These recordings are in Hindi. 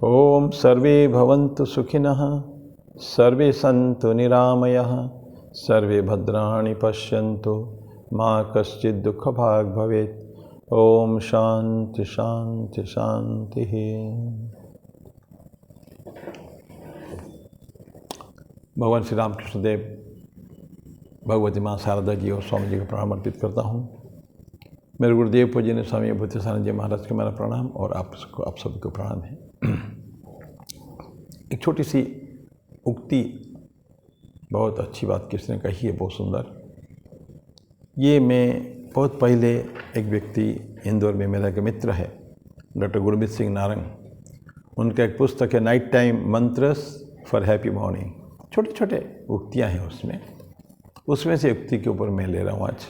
ओम सर्वे भवन्तु सुखिनः, सर्वे सन्तु निरामयः, सर्वे भद्राणि पश्यन्तु, मा कश्चित् दुःखभाग् भवेत्। ओम शांति शांति शांति। भगवान श्री रामकृष्ण देव, भगवती माँ शारदा जी और स्वामी जी को प्रणाम अर्पित करता हूँ। मेरे गुरुदेव पूजनीय स्वामी भूतिसानंद जी महाराज को मेरा प्रणाम और आप सबको प्रणाम है। एक छोटी सी उक्ति, बहुत अच्छी बात किसने कही है, बहुत सुंदर। ये मैं बहुत पहले एक व्यक्ति इंदौर में मेरा एक मित्र है, डॉक्टर गुरमीत सिंह नारंग, उनका एक पुस्तक है night time मंत्रस for happy morning. छोटे छोटे उक्तियाँ हैं उसमें से उक्ति के ऊपर मैं ले रहा हूँ आज।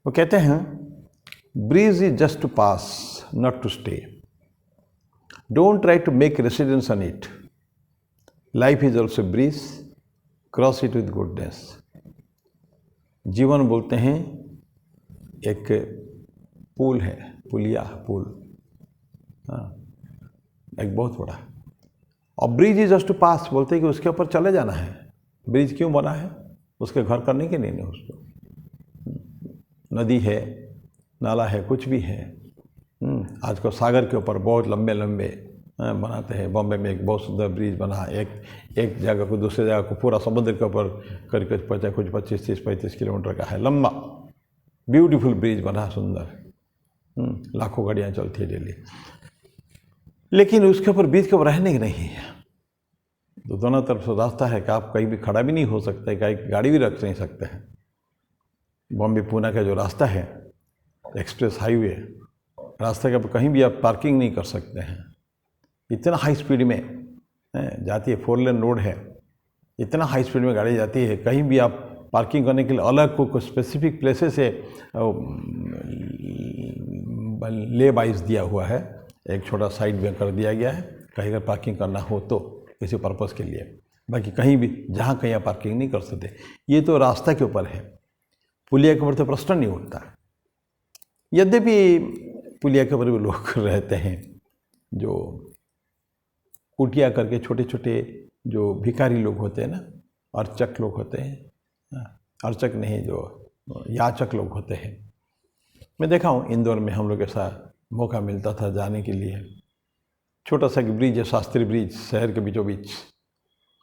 वो कहते हैं, breeze is just to pass not to stay, don't try to make residence on it, life is also breeze, cross it with goodness. जीवन बोलते हैं एक पुल है, पुल, हाँ, एक बहुत बड़ा। और ब्रिज इज जस्ट टू पास बोलते हैं कि उसके ऊपर चले जाना है। ब्रिज क्यों बना है? उसके घर करने के लिए नहीं, उसको नदी है, नाला है, कुछ भी है। आजकल सागर के ऊपर बहुत लंबे लंबे बनाते हैं। बॉम्बे में एक बहुत सुंदर ब्रिज बना, एक जगह को दूसरे जगह को पूरा समुद्र के ऊपर करके कुछ 25-30-35 किलोमीटर का है, लंबा ब्यूटीफुल ब्रिज बना, सुंदर, लाखों गाड़ियाँ चलती है डेली। लेकिन उसके ऊपर ब्रिज के ऊपर रहने की नहीं है। तो दोनों तरफ से रास्ता है कि आप कहीं भी खड़ा भी नहीं हो सकते, कहीं गाड़ी भी रख नहीं सकते हैं। बॉम्बे पूना का जो रास्ता है, एक्सप्रेस हाईवे रास्ते के ऊपर कहीं भी आप पार्किंग नहीं कर सकते हैं। इतना हाई स्पीड में जाती है, 4 लेन रोड है, इतना हाई स्पीड में गाड़ी जाती है, कहीं भी आप पार्किंग करने के लिए अलग को स्पेसिफिक प्लेसेस से ले बाइस दिया हुआ है। एक छोटा साइड में कर दिया गया है, कहीं अगर पार्किंग करना हो तो किसी पर्पज़ के लिए, बाकी कहीं भी जहाँ कहीं आप पार्किंग नहीं कर सकते। ये तो रास्ता के ऊपर है, पुलिया के ऊपर तो प्रश्न नहीं उठता। यद्यपि पुलिया के ऊपर भी लोग रहते हैं जो कुटिया करके, छोटे छोटे जो भिखारी लोग होते हैं ना, अर्चक लोग होते हैं, अर्चक नहीं, जो याचक लोग होते हैं। मैं देखा हूँ इंदौर में हम लोग ऐसा मौका मिलता था जाने के लिए। छोटा सा ब्रिज है, शास्त्री ब्रिज, शहर के बीचों बीच।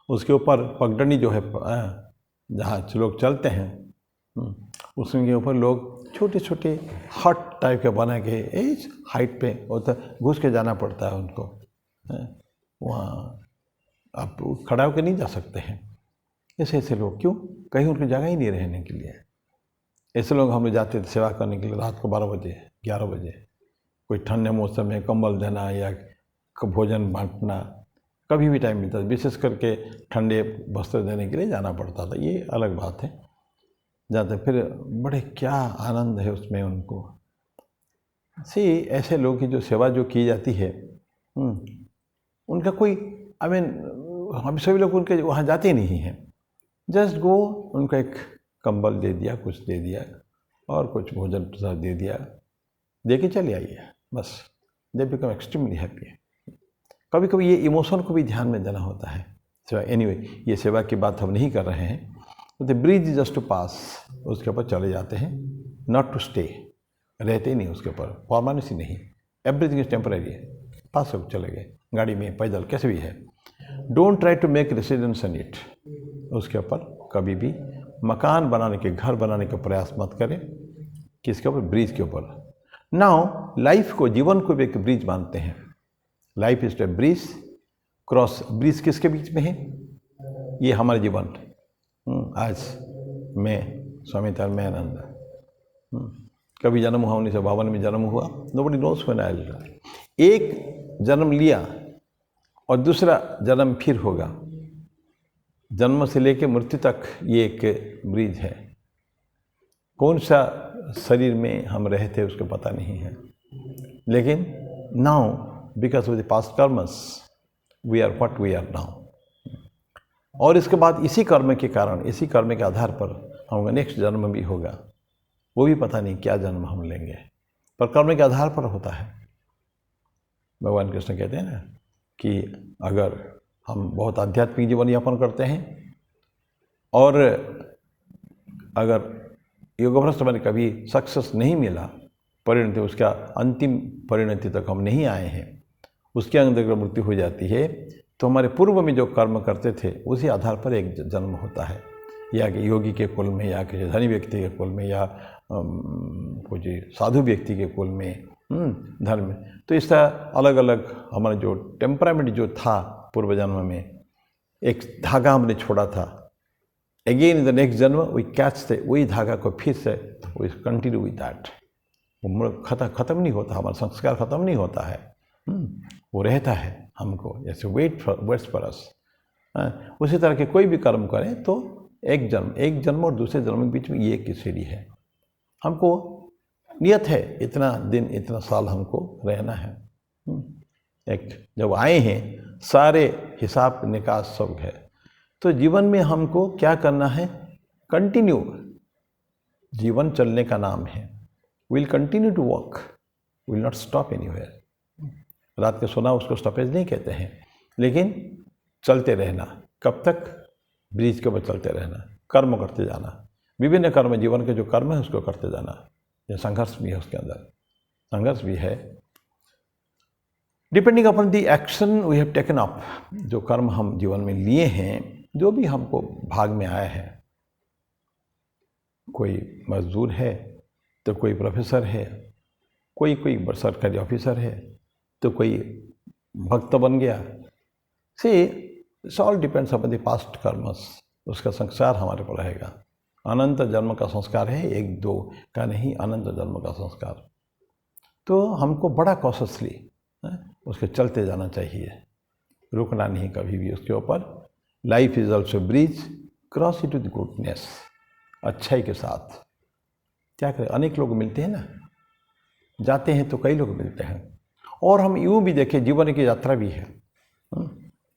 उसके ऊपर पगडंडी जो है, जहाँ लोग चलते हैं, उसके ऊपर लोग छोटे छोटे हट टाइप के बना के इस हाइट पे होता, घुस के जाना पड़ता है उनको। वहाँ आप खड़ा होकर नहीं जा सकते हैं। ऐसे लोग क्यों? कहीं उनकी जगह ही नहीं रहने के लिए। ऐसे लोग हम लोग जाते थे सेवा करने के लिए रात को 12 बजे 11 बजे। कोई ठंडे मौसम में कंबल देना या भोजन बांटना, कभी भी टाइम मिलता था। विशेष करके ठंडे वस्त्र देने के लिए जाना पड़ता था, ये अलग बात है। जाते फिर बड़े क्या आनंद है उसमें उनको। ऐसे लोगों की जो सेवा जो की जाती है, उनका कोई हम सभी लोग उनके वहाँ जाते नहीं हैं। जस्ट गो, उनको एक कंबल दे दिया, कुछ दे दिया और कुछ भोजन प्रसाद दे दिया, दे के चले आइए, बस। They become extremely happy. कभी कभी ये इमोशन को भी ध्यान में देना होता है। सेवा एनीवे, ये सेवा की बात हम नहीं कर रहे हैं। तो the bridge is just to pass, उसके ऊपर चले जाते हैं, नॉट टू स्टे, रहते ही नहीं उसके ऊपर, परमानेंसी नहीं, एवरीथिंग इज टेम्परेरी। पास हो चले गए, गाड़ी में, पैदल, कैसे भी है। Don't try to make residence in it, उसके ऊपर कभी भी मकान बनाने के, घर बनाने का प्रयास मत करें। किसके ऊपर? ब्रिज के ऊपर। नाउ लाइफ को, जीवन को भी एक ब्रिज मानते हैं। Life is a bridge, cross. Bridge किसके बीच में है? ये हमारे जीवन। आज मैं स्वामी तन्मयानंद, कभी जन्म हुआ 1952 में जन्म हुआ, nobody knows when I will die. एक जन्म लिया और दूसरा जन्म फिर होगा। जन्म से लेकर मृत्यु तक ये एक ब्रिज है। कौन सा शरीर में हम रहते उसको पता नहीं है, लेकिन now because of the past karmas we are what we are now. और इसके बाद इसी कर्म के कारण, इसी कर्म के आधार पर हमारा नेक्स्ट जन्म भी होगा। वो भी पता नहीं क्या जन्म हम लेंगे, पर कर्म के आधार पर होता है। भगवान कृष्ण कहते हैं ना कि अगर हम बहुत आध्यात्मिक जीवन यापन करते हैं और अगर योगभ्रष्ट में कभी सक्सेस नहीं मिला, परिणति उसका अंतिम परिणति तक हम नहीं आए हैं, उसके अंदर मृत्यु हो जाती है, तो हमारे पूर्व में जो कर्म करते थे उसी आधार पर एक जन्म होता है, या कि योगी के कुल में, या किसी धनी व्यक्ति के कुल में, या कुछ साधु व्यक्ति के कुल में, धर्म। तो इस तरह अलग अलग हमारा जो टेम्परामेंट जो था पूर्व जन्म में, एक धागा हमने छोड़ा था, अगेन इन द नेक्स्ट जन्म वी कैच थे वही धागा को फिर से वी कंटिन्यू विद दैट। वो खत्म नहीं होता, हमारा संस्कार खत्म नहीं होता है, वो रहता है हमको, जैसे वेट्स फॉर अस। उसी तरह के कोई भी कर्म करें तो एक जन्म और दूसरे जन्म के बीच में ये एक सीढ़ी है। हमको नियत है इतना दिन इतना साल हमको रहना है। एक जब आए हैं सारे हिसाब निकास सब है, तो जीवन में हमको क्या करना है, कंटिन्यू, जीवन चलने का नाम है। Will continue to walk, will not stop anywhere. रात के सोना उसको स्टॉपेज नहीं कहते हैं, लेकिन चलते रहना। कब तक? ब्रिज के ऊपर चलते रहना, कर्म करते जाना, विभिन्न कर्म, जीवन के जो कर्म है उसको करते जाना। ये संघर्ष भी है, उसके अंदर संघर्ष भी है। Depending upon the action we have taken up, जो कर्म हम जीवन में लिए हैं, जो भी हमको भाग में आया है, कोई मजदूर है तो कोई प्रोफेसर है, कोई सरकारी ऑफिसर है, तो कोई भक्त बन गया। See it's all depends upon the past karmas, उसका संस्कार हमारे पर रहेगा। अनंत जन्म का संस्कार है, एक दो का नहीं, अनंत जन्म का संस्कार। तो हमको बड़ा कॉशसली उसके चलते जाना चाहिए, रुकना नहीं कभी भी उसके ऊपर। Life is also bridge, cross it with goodness, अच्छाई के साथ। क्या करें, अनेक लोग मिलते हैं ना, जाते हैं तो कई लोग मिलते हैं। और हम यूँ भी देखें, जीवन की यात्रा भी है,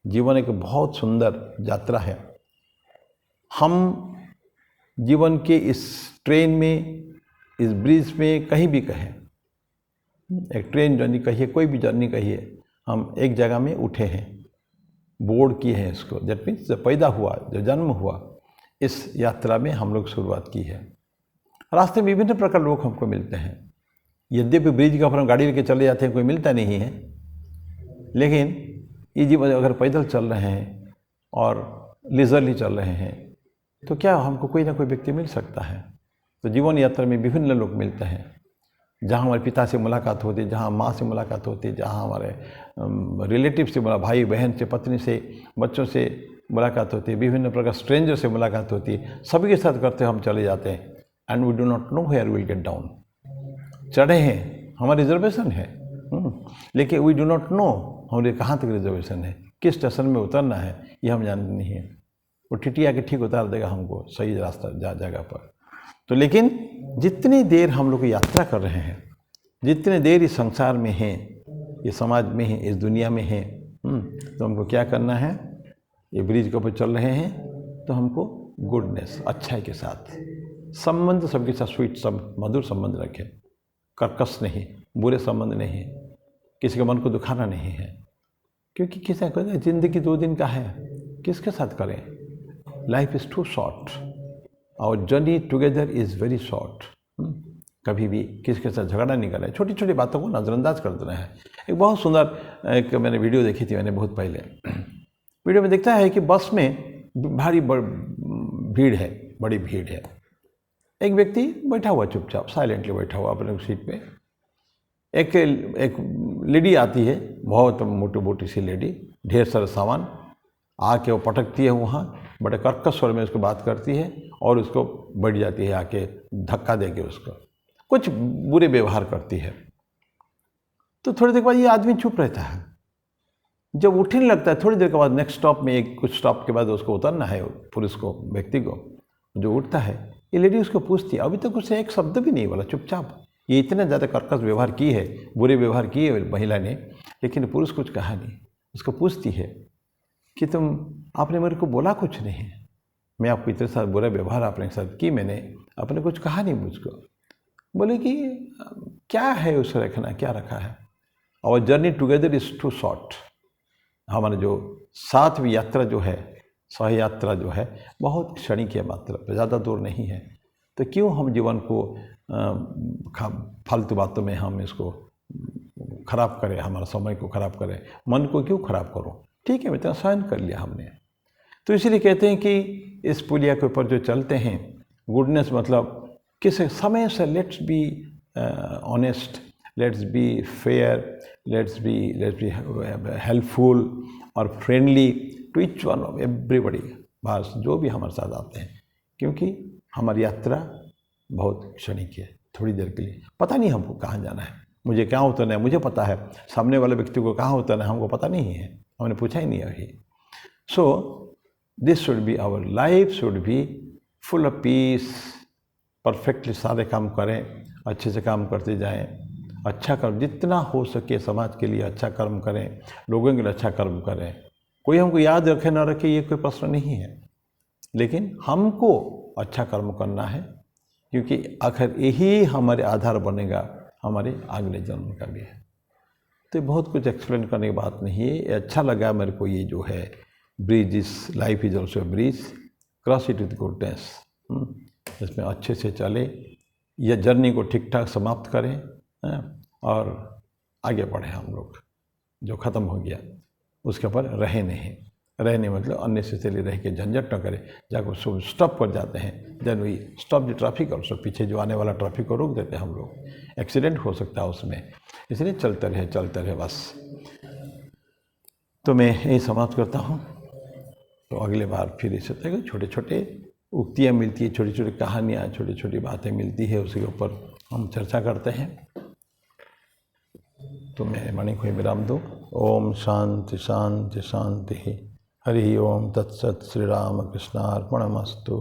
जीवन एक बहुत सुंदर यात्रा है। हम जीवन के इस ट्रेन में, इस ब्रिज में, कहीं भी कहें, एक ट्रेन जर्नी कहिए, कोई भी जर्नी कहिए, हम एक जगह में उठे हैं, बोर्ड किए हैं इसको। दैट मीन्स जो पैदा हुआ, जो जन्म हुआ, इस यात्रा में हम लोग शुरुआत की है। रास्ते में विभिन्न प्रकार लोग हमको मिलते हैं। यद्यपि ब्रिज के ऊपर हम गाड़ी लेके चले जाते हैं, कोई मिलता नहीं है, लेकिन ये जीवन अगर पैदल चल रहे हैं और लीजरली चल रहे हैं, तो क्या हमको कोई ना कोई व्यक्ति मिल सकता है। तो जीवन यात्रा में विभिन्न लोग मिलते हैं, जहाँ हमारे पिता से मुलाकात होती है, जहाँ माँ से मुलाकात होती है, जहाँ हमारे रिलेटिव से, भाई बहन से, पत्नी से, बच्चों से मुलाकात होती है, विभिन्न प्रकार स्ट्रेंजर से मुलाकात होती है। सभी के साथ करते हम चले जाते हैं। And we do not know where will get down. चढ़े हैं, हमारी रिजर्वेशन है, लेकिन वी डू नॉट नो हमारे कहाँ तक रिजर्वेशन है, किस स्टेशन में उतरना है, ये हम जानते नहीं है। वो टीटी आके ठीक उतार देगा हमको सही रास्ता जगह पर। तो लेकिन जितनी देर हम लोग यात्रा कर रहे हैं, जितने देर इस संसार में हैं, ये समाज में हैं, इस दुनिया में हैं, तो हमको क्या करना है, ये ब्रिज के ऊपर चल रहे हैं, तो हमको गुडनेस, अच्छाई के साथ संबंध, सबके साथ स्वीट, सब मधुर संबंध रखें, कर्कश नहीं, बुरे संबंध नहीं, किसी के मन को दुखाना नहीं है। क्योंकि किसी को जिंदगी 2 दिन का है, किसके साथ करें। Life is too short, our journey together is very short. कभी भी किसी के साथ झगड़ा नहीं करना है, छोटी छोटी बातों को नज़रअंदाज कर देना है। एक बहुत सुंदर एक मैंने वीडियो देखी थी, मैंने बहुत पहले। वीडियो में दिखता है कि बस में भारी भीड़ है, बड़ी भीड़ है। एक व्यक्ति बैठा हुआ, चुपचाप साइलेंटली बैठा हुआ अपने सीट पे। एक लेडी आती है, बहुत मोटी सी लेडी, ढेर सारा सामान, आके वो पटकती है वहाँ, बड़े कर्कश स्वर में उसको बात करती है और उसको बैठ जाती है, आके धक्का देके उसको कुछ बुरे व्यवहार करती है। तो थोड़ी देर बाद ये आदमी चुप रहता है। जब उठने लगता है, थोड़ी देर के बाद नेक्स्ट स्टॉप में, कुछ स्टॉप के बाद उसको उतरना है, पुरुष को, व्यक्ति को, जो उठता है, ये लेडी उसको पूछती है। अभी तक उससे एक शब्द भी नहीं बोला, चुपचाप। ये इतना ज़्यादा कर्कश व्यवहार की है, बुरे व्यवहार किए है महिला ने, लेकिन पुरुष कुछ कहा नहीं। उसको पूछती है कि आपने मेरे को बोला कुछ नहीं, मैं आपको इतने सारे बुरा व्यवहार आपने साथ की, मैंने आपने कुछ कहा नहीं मुझको। बोले कि क्या है उसे रखना, क्या रखा है। Our journey together is too short. हमारा जो सातवीं यात्रा जो है, सह यात्रा जो है, बहुत क्षणिक है, मात्र ज़्यादा दूर नहीं है। तो क्यों हम जीवन को फालतू बातों में हम इसको खराब करें, हमारा समय को खराब करें, मन को क्यों खराब करो। ठीक है, इतना सहन कर लिया हमने। तो इसीलिए कहते हैं कि इस पुलिया के ऊपर जो चलते हैं, गुडनेस मतलब किस समय से let's be honest, let's be fair, let's be helpful और friendly to each one of everybody, बस जो भी हमारे साथ आते हैं, क्योंकि हमारी यात्रा बहुत क्षणिक है, थोड़ी देर के लिए। पता नहीं हमको कहाँ जाना है, मुझे क्या उतरना है मुझे पता है, सामने वाले व्यक्ति को कहाँ उतरना है हमको पता नहीं है, हमने पूछा ही नहीं अभी। So this should be our life, should be full of peace, perfectly सारे काम करें, अच्छे से काम करते जाएं, अच्छा कर्म जितना हो सके समाज के लिए अच्छा कर्म करें, लोगों के लिए अच्छा कर्म करें। कोई हमको याद रखे ना रखे ये कोई प्रश्न नहीं है, लेकिन हमको अच्छा कर्म करना है, क्योंकि आखिर यही हमारे आधार बनेगा हमारे अगले जन्म का भी है। तो बहुत कुछ एक्सप्लेन करने की बात नहीं है, ये अच्छा लगा मेरे को। ये जो है bridge is life is also bridge, cross it with goodness, इसमें अच्छे से चले, यह जर्नी को ठीक ठाक समाप्त करें और आगे बढ़ें। हम लोग जो ख़त्म हो गया उसके ऊपर रहे नहीं, रहने मतलब अननेसेसरी रह के झंझट न करें। जब स्टॉप कर जाते हैं, then we stop the traffic also, पीछे जो आने वाला ट्रैफिक को रोक देते हैं हम लोग, एक्सीडेंट हो सकता है उसमें, इसलिए चलते रहे बस। तो मैं यही समाप्त करता हूँ। तो अगले बार फिर इसे तक छोटे छोटे उक्तियाँ मिलती है, छोटी छोटी कहानियाँ, छोटी छोटी बातें मिलती है, उसके ऊपर हम चर्चा करते हैं। तो मैं मणि को विराम दूँ। ओम शांति शांति शांति। हरि ओम तत्सत। श्री राम कृष्णार्पणमस्तु।